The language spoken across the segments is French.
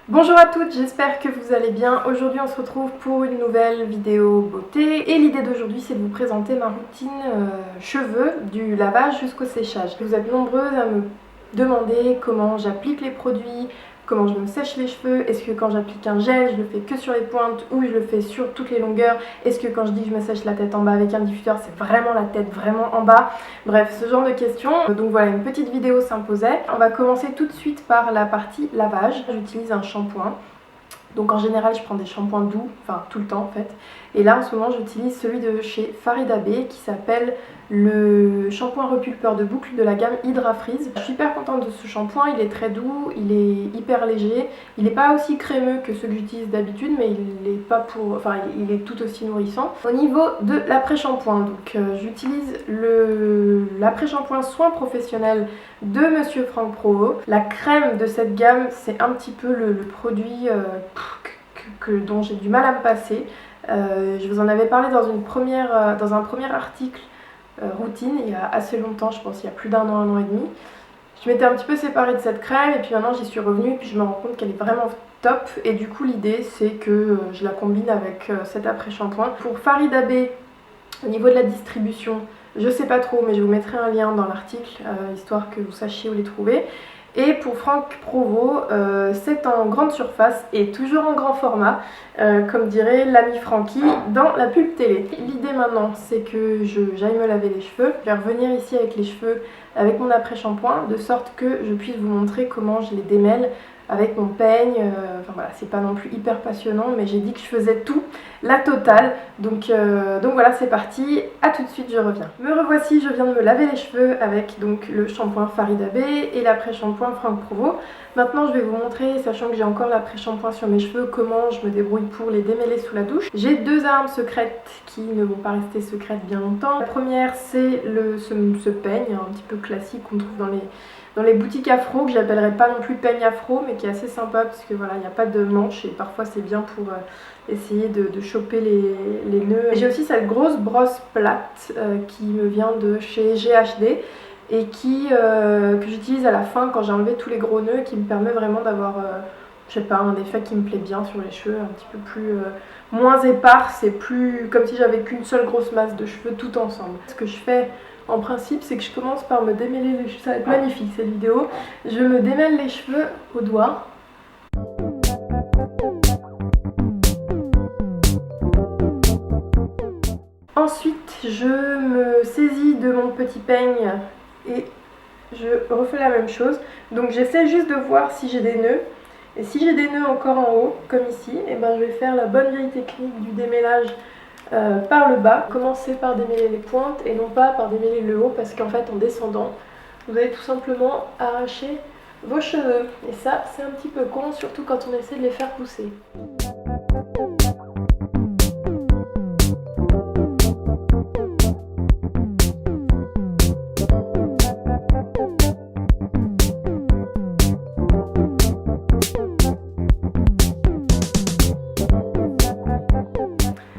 Bonjour à toutes, j'espère que vous allez bien. Aujourd'hui on se retrouve pour une nouvelle vidéo beauté et l'idée d'aujourd'hui c'est de vous présenter ma routine cheveux du lavage jusqu'au séchage. Vous êtes nombreuses à me demander comment j'applique les produits, comment je me sèche les cheveux, est-ce que quand j'applique un gel je le fais que sur les pointes ou je le fais sur toutes les longueurs, est-ce que quand je dis que je me sèche la tête en bas avec un diffuseur c'est vraiment la tête vraiment en bas, bref ce genre de questions. Donc voilà, une petite vidéo s'imposait. On va commencer tout de suite par la partie lavage. J'utilise un shampoing. Donc en général je prends des shampoings doux, enfin tout le temps en fait. Et là en ce moment j'utilise celui de chez Farida Bey qui s'appelle le shampoing repulpeur de boucle de la gamme Hydra Freeze. Je suis hyper contente de ce shampoing, il est très doux, il est hyper léger. Il n'est pas aussi crémeux que ceux que j'utilise d'habitude mais il est tout aussi nourrissant. Au niveau de l'après-shampoing, donc j'utilise l'après-shampoing soin professionnel de Monsieur Franck Provo. La crème de cette gamme c'est un petit peu le produit dont j'ai du mal à me passer. Je vous en avais parlé dans un premier article routine il y a assez longtemps, je pense il y a plus d'un an et demi. Je m'étais un petit peu séparée de cette crème et puis maintenant j'y suis revenue et puis je me rends compte qu'elle est vraiment top et du coup l'idée c'est que je la combine avec cet après-shampoing. Pour Farida Bey, au niveau de la distribution, je sais pas trop mais je vous mettrai un lien dans l'article histoire que vous sachiez où les trouver. Et pour Franck Provo, c'est en grande surface et toujours en grand format, comme dirait l'ami Francky dans la pub télé. L'idée maintenant, c'est que j'aille me laver les cheveux. Je vais revenir ici avec les cheveux, avec mon après-shampoing, de sorte que je puisse vous montrer comment je les démêle avec mon peigne. Enfin voilà, c'est pas non plus hyper passionnant, mais j'ai dit que je faisais tout, la totale. Donc voilà, c'est parti. À tout de suite, je reviens. Me revoici, je viens de me laver les cheveux avec donc le shampoing Farida Bey et l'après-shampoing Franck Provo. Maintenant, je vais vous montrer, sachant que j'ai encore l'après-shampoing sur mes cheveux, comment je me débrouille pour les démêler sous la douche. J'ai deux armes secrètes qui ne vont pas rester secrètes bien longtemps. La première, c'est ce peigne un petit peu classique qu'on trouve dans les boutiques afro, que j'appellerais pas non plus peigne afro, mais qui est assez sympa parce que voilà, il n'y a pas de manche et parfois c'est bien pour essayer de choper les nœuds. J'ai aussi cette grosse brosse plate qui me vient de chez GHD et que j'utilise à la fin quand j'ai enlevé tous les gros nœuds et qui me permet vraiment d'avoir je sais pas, un effet qui me plaît bien sur les cheveux, un petit peu plus moins épars, c'est plus comme si j'avais qu'une seule grosse masse de cheveux tout ensemble. Ce que je fais en principe, c'est que je commence par me démêler les cheveux. Ça va être magnifique cette vidéo. Je me démêle les cheveux au doigt. Ensuite, je me saisis de mon petit peigne et je refais la même chose. Donc j'essaie juste de voir si j'ai des nœuds. Et si j'ai des nœuds encore en haut, comme ici, et ben je vais faire la bonne vieille technique du démêlage par le bas. Commencez par démêler les pointes et non pas par démêler le haut parce qu'en fait en descendant vous allez tout simplement arracher vos cheveux et ça c'est un petit peu con, surtout quand on essaie de les faire pousser.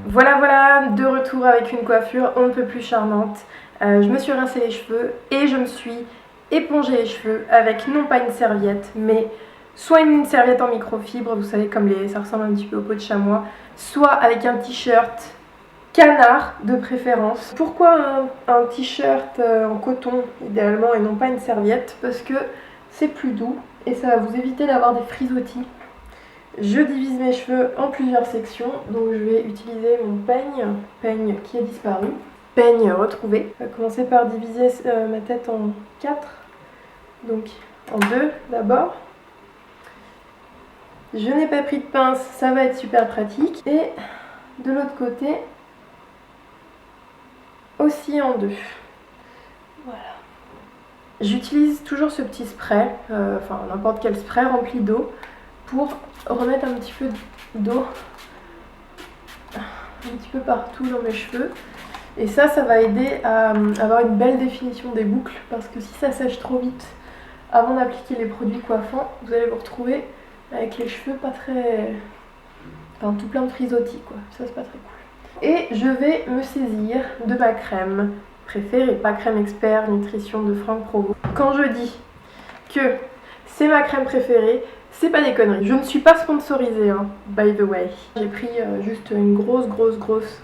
Voilà, de retour avec une coiffure on ne peut plus charmante. Je me suis rincé les cheveux et je me suis épongé les cheveux avec non pas une serviette, mais soit une serviette en microfibre, vous savez comme ça ressemble un petit peu au pot de chamois, soit avec un t-shirt canard de préférence. Pourquoi un t-shirt en coton idéalement et non pas une serviette? Parce que c'est plus doux et ça va vous éviter d'avoir des frisottis. Je divise mes cheveux en plusieurs sections, donc je vais utiliser mon peigne qui a disparu, peigne retrouvé. Je vais commencer par diviser ma tête en 4, donc en 2 d'abord. Je n'ai pas pris de pince, ça va être super pratique. Et de l'autre côté, aussi en 2. Voilà. J'utilise toujours ce petit spray, enfin n'importe quel spray rempli d'eau, pour remettre un petit peu d'eau un petit peu partout dans mes cheveux et ça va aider à avoir une belle définition des boucles parce que si ça sèche trop vite avant d'appliquer les produits coiffants, vous allez vous retrouver avec les cheveux pas très... enfin tout plein de frisottis quoi, ça c'est pas très cool. Et je vais me saisir de ma crème préférée, pas crème expert nutrition de Franck Provo. Quand je dis que c'est ma crème préférée, C'est pas des conneries. Je ne suis pas sponsorisée, hein, by the way. J'ai pris juste une grosse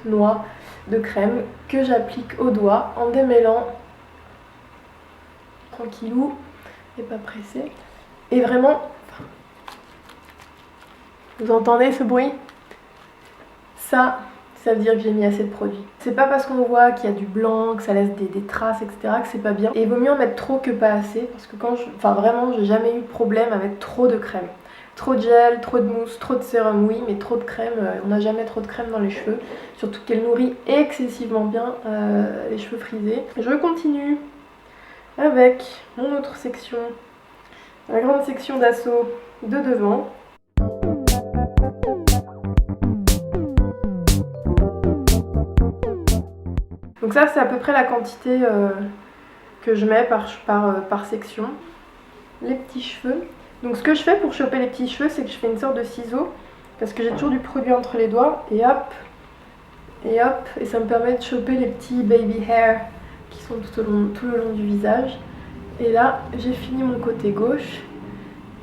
noix de crème que j'applique au doigt en démêlant tranquillou et pas pressé. Et vraiment, vous entendez ce bruit? Ça veut dire que j'ai mis assez de produit. C'est pas parce qu'on voit qu'il y a du blanc, que ça laisse des traces, etc. que c'est pas bien. Et il vaut mieux en mettre trop que pas assez, parce que vraiment, j'ai jamais eu de problème avec trop de crème. Trop de gel, trop de mousse, trop de sérum, oui, mais trop de crème, on n'a jamais trop de crème dans les cheveux. Surtout qu'elle nourrit excessivement bien les cheveux frisés. Je continue avec mon autre section, la grande section d'assaut de devant. Donc ça, c'est à peu près la quantité que je mets par section. Les petits cheveux. Donc ce que je fais pour choper les petits cheveux, c'est que je fais une sorte de ciseau, parce que j'ai toujours du produit entre les doigts, et hop, et ça me permet de choper les petits baby hair qui sont tout le long du visage. Et là, j'ai fini mon côté gauche,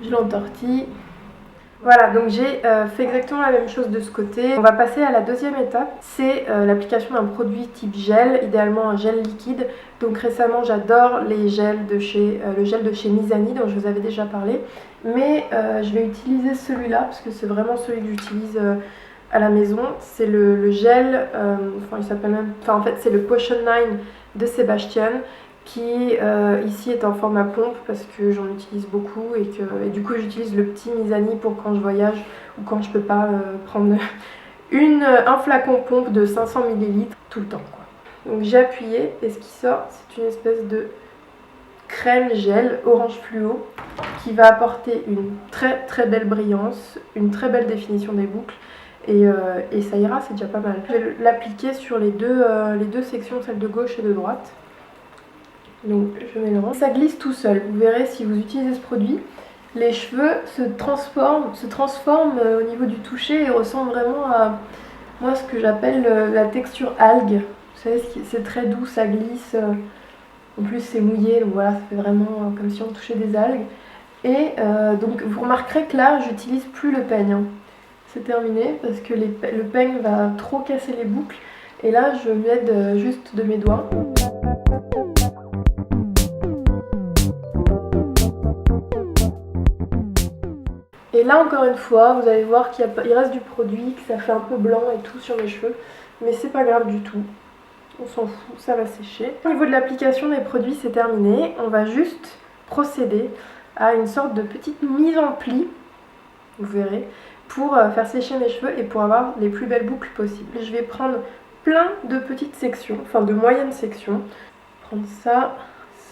je l'entortille. Voilà, donc j'ai fait exactement la même chose de ce côté. On va passer à la deuxième étape, c'est l'application d'un produit type gel, idéalement un gel liquide. Donc récemment, j'adore les gels de chez, le gel de chez Mizani, dont je vous avais déjà parlé. Mais je vais utiliser celui-là, parce que c'est vraiment celui que j'utilise à la maison. C'est le gel, il s'appelle même, en fait c'est le Potion 9 de Sebastian, qui ici est en format pompe parce que j'en utilise beaucoup et du coup j'utilise le petit Mizani pour quand je voyage ou quand je peux pas prendre un flacon pompe de 500 ml tout le temps, quoi. Donc j'ai appuyé et ce qui sort, c'est une espèce de crème gel orange fluo qui va apporter une très belle brillance, une très belle définition des boucles. Et ça ira, c'est déjà pas mal. Je vais l'appliquer sur les deux sections, celle de gauche et de droite. Donc je mélange. Ça glisse tout seul. Vous verrez, si vous utilisez ce produit, les cheveux se transforment au niveau du toucher et ressemblent vraiment à moi ce que j'appelle la texture algue. Vous savez, c'est très doux, ça glisse. En plus c'est mouillé, donc voilà, ça fait vraiment comme si on touchait des algues. Et donc vous remarquerez que là, j'utilise plus le peigne, hein. C'est terminé parce que le peigne va trop casser les boucles. Et là, je m'aide juste de mes doigts. Et là encore une fois, vous allez voir qu'il reste du produit, que ça fait un peu blanc et tout sur mes cheveux. Mais c'est pas grave du tout. On s'en fout, ça va sécher. Au niveau de l'application des produits, c'est terminé. On va juste procéder à une sorte de petite mise en pli, vous verrez, pour faire sécher mes cheveux et pour avoir les plus belles boucles possibles. Je vais prendre plein de petites sections, enfin de moyennes sections. Prendre ça,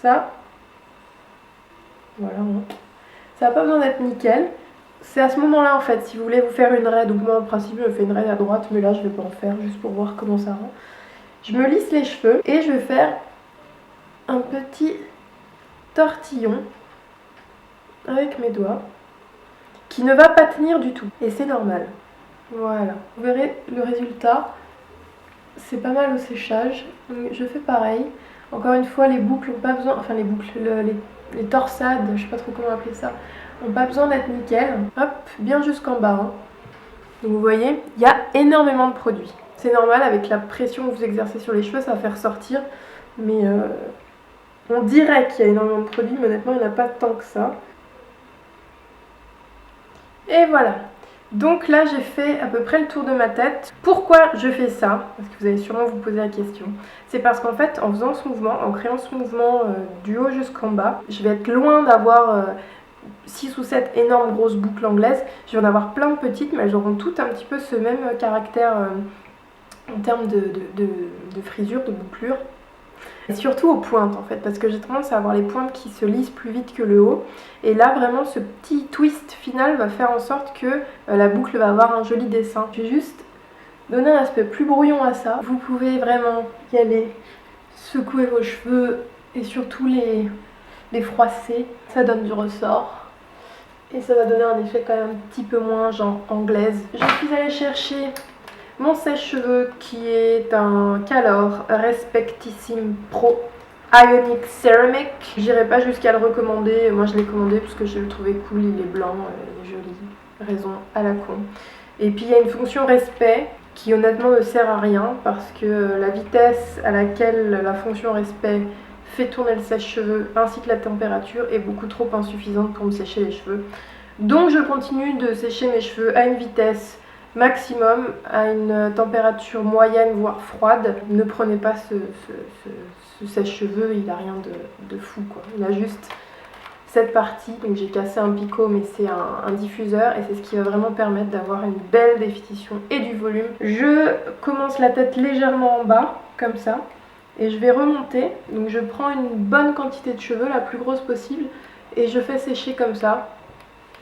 ça. Voilà. Ça n'a pas besoin d'être nickel. C'est à ce moment-là en fait, si vous voulez vous faire une raie, donc moi en principe je fais une raie à droite, mais là je vais pas en faire juste pour voir comment ça rend. Je me lisse les cheveux et je vais faire un petit tortillon avec mes doigts qui ne va pas tenir du tout et c'est normal. Voilà, vous verrez le résultat, c'est pas mal au séchage. Donc je fais pareil. Encore une fois, les boucles n'ont pas besoin, enfin les boucles, les torsades, je sais pas trop comment appeler ça, n'ont pas besoin d'être nickel. Hop, bien jusqu'en bas, hein. Donc vous voyez, il y a énormément de produits. C'est normal, avec la pression que vous exercez sur les cheveux, ça va faire sortir. Mais on dirait qu'il y a énormément de produits, mais honnêtement, il n'y en a pas tant que ça. Et voilà. Donc là, j'ai fait à peu près le tour de ma tête. Pourquoi je fais ça? Parce que vous allez sûrement vous poser la question. C'est parce qu'en fait, en faisant ce mouvement, en créant ce mouvement du haut jusqu'en bas, je vais être loin d'avoir 6 ou 7 énormes grosses boucles anglaises. Je vais en avoir plein de petites, mais elles auront toutes un petit peu ce même caractère en termes de frisure, de bouclure. Et surtout aux pointes en fait, parce que j'ai tendance à avoir les pointes qui se lissent plus vite que le haut. Et là vraiment ce petit twist final va faire en sorte que la boucle va avoir un joli dessin. Je vais juste donner un aspect plus brouillon à ça. Vous pouvez vraiment y aller, secouer vos cheveux et surtout les froisser. Ça donne du ressort. Et ça va donner un effet quand même un petit peu moins genre anglaise. Je suis allée chercher mon sèche-cheveux qui est un Calor Respectissime Pro Ionic Ceramic. J'irai pas jusqu'à le recommander, moi je l'ai commandé parce que je le trouvais cool, il est blanc, il est joli, raison à la con. Et puis il y a une fonction respect qui honnêtement ne sert à rien parce que la vitesse à laquelle la fonction respect fait tourner le sèche-cheveux ainsi que la température est beaucoup trop insuffisante pour me sécher les cheveux. Donc je continue de sécher mes cheveux à une vitesse maximum, à une température moyenne voire froide. Ne prenez pas ce sèche-cheveux, il a rien de fou quoi. Il a juste cette partie, donc j'ai cassé un picot mais c'est un diffuseur et c'est ce qui va vraiment permettre d'avoir une belle définition et du volume. Je commence la tête légèrement en bas, comme ça, et je vais remonter. Donc je prends une bonne quantité de cheveux, la plus grosse possible, et je fais sécher comme ça,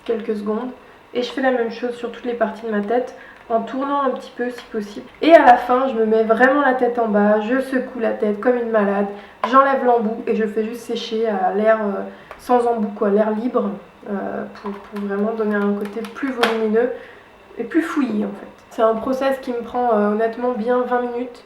quelques secondes. Et je fais la même chose sur toutes les parties de ma tête, en tournant un petit peu si possible. Et à la fin, je me mets vraiment la tête en bas, je secoue la tête comme une malade, j'enlève l'embout et je fais juste sécher à l'air sans embout, quoi, l'air libre, pour vraiment donner un côté plus volumineux et plus fouillis en fait. C'est un process qui me prend honnêtement bien 20 minutes.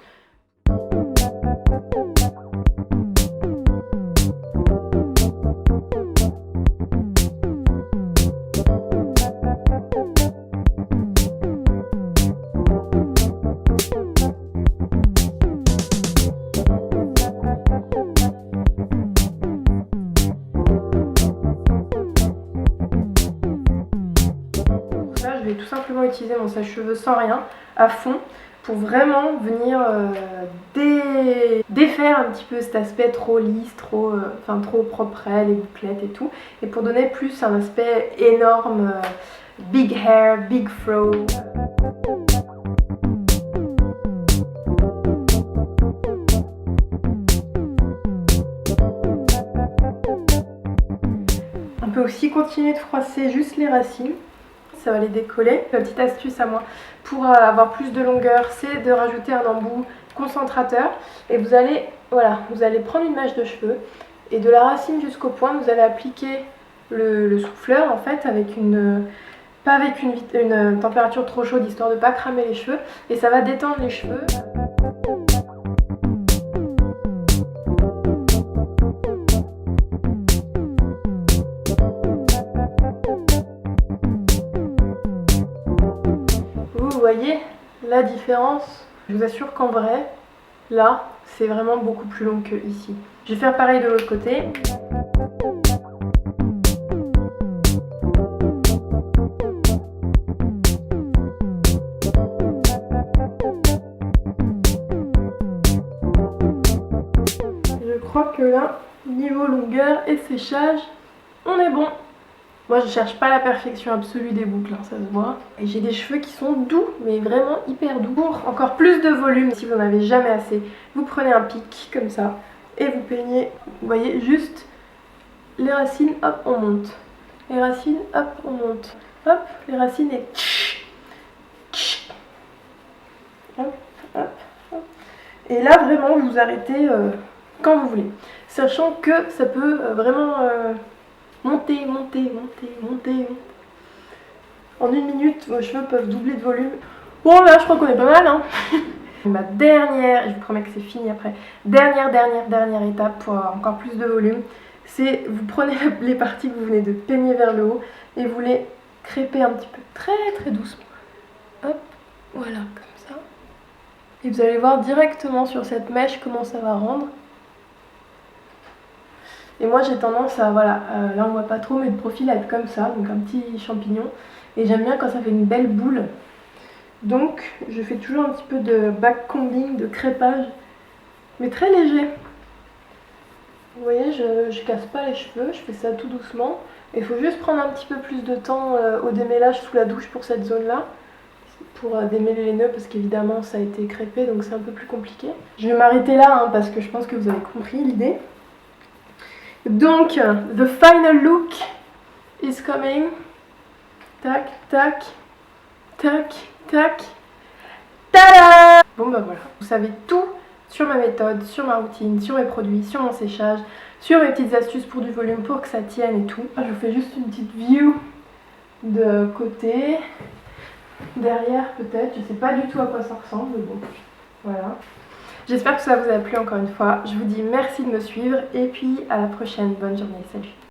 Je vais tout simplement utiliser mon sèche-cheveux sans rien, à fond, pour vraiment venir défaire un petit peu cet aspect trop lisse, trop propre, les bouclettes et tout, et pour donner plus un aspect énorme, big hair, big fro. On peut aussi continuer de froisser juste les racines. Ça va les décoller. Une petite astuce à moi pour avoir plus de longueur, c'est de rajouter un embout concentrateur. Et vous allez prendre une mèche de cheveux et de la racine jusqu'au point, vous allez appliquer le souffleur en fait avec pas avec une température trop chaude histoire de ne pas cramer les cheveux. Et ça va détendre les cheveux. Vous voyez la différence? Je vous assure qu'en vrai, là, c'est vraiment beaucoup plus long que ici. Je vais faire pareil de l'autre côté. Je crois que là, niveau longueur et séchage, on est bon. Moi je cherche pas la perfection absolue des boucles, hein, ça se voit. Et j'ai des cheveux qui sont doux, mais vraiment hyper doux. Pour encore plus de volume, si vous n'en avez jamais assez, vous prenez un pic comme ça et vous peignez, vous voyez, juste les racines, hop, on monte. Les racines, hop, on monte. Hop, les racines et hop, hop, hop. Et là vraiment vous arrêtez quand vous voulez. Sachant que ça peut vraiment... monter. En une minute, vos cheveux peuvent doubler de volume. Bon là, je crois qu'on est pas mal, hein. Ma dernière, je vous promets que c'est fini après, dernière étape pour avoir encore plus de volume, c'est vous prenez les parties que vous venez de peigner vers le haut et vous les crêpez un petit peu, très doucement. Hop, voilà, comme ça. Et vous allez voir directement sur cette mèche comment ça va rendre. Et moi j'ai tendance à, là on voit pas trop mais de profil à être comme ça, donc un petit champignon. Et j'aime bien quand ça fait une belle boule. Donc je fais toujours un petit peu de backcombing, de crêpage, mais très léger. Vous voyez, je casse pas les cheveux, je fais ça tout doucement. Et il faut juste prendre un petit peu plus de temps au démêlage sous la douche pour cette zone-là. Pour démêler les nœuds parce qu'évidemment ça a été crêpé donc c'est un peu plus compliqué. Je vais m'arrêter là hein, parce que je pense que vous avez compris l'idée. Donc, the final look is coming. Tac, tac, tac, tac. Tada! Bon bah voilà, vous savez tout sur ma méthode, sur ma routine, sur mes produits, sur mon séchage, sur mes petites astuces pour du volume, pour que ça tienne et tout. Je vous fais juste une petite view de côté, derrière peut-être, je sais pas du tout à quoi ça ressemble, mais bon, voilà. J'espère que ça vous a plu encore une fois. Je vous dis merci de me suivre et puis à la prochaine. Bonne journée, salut.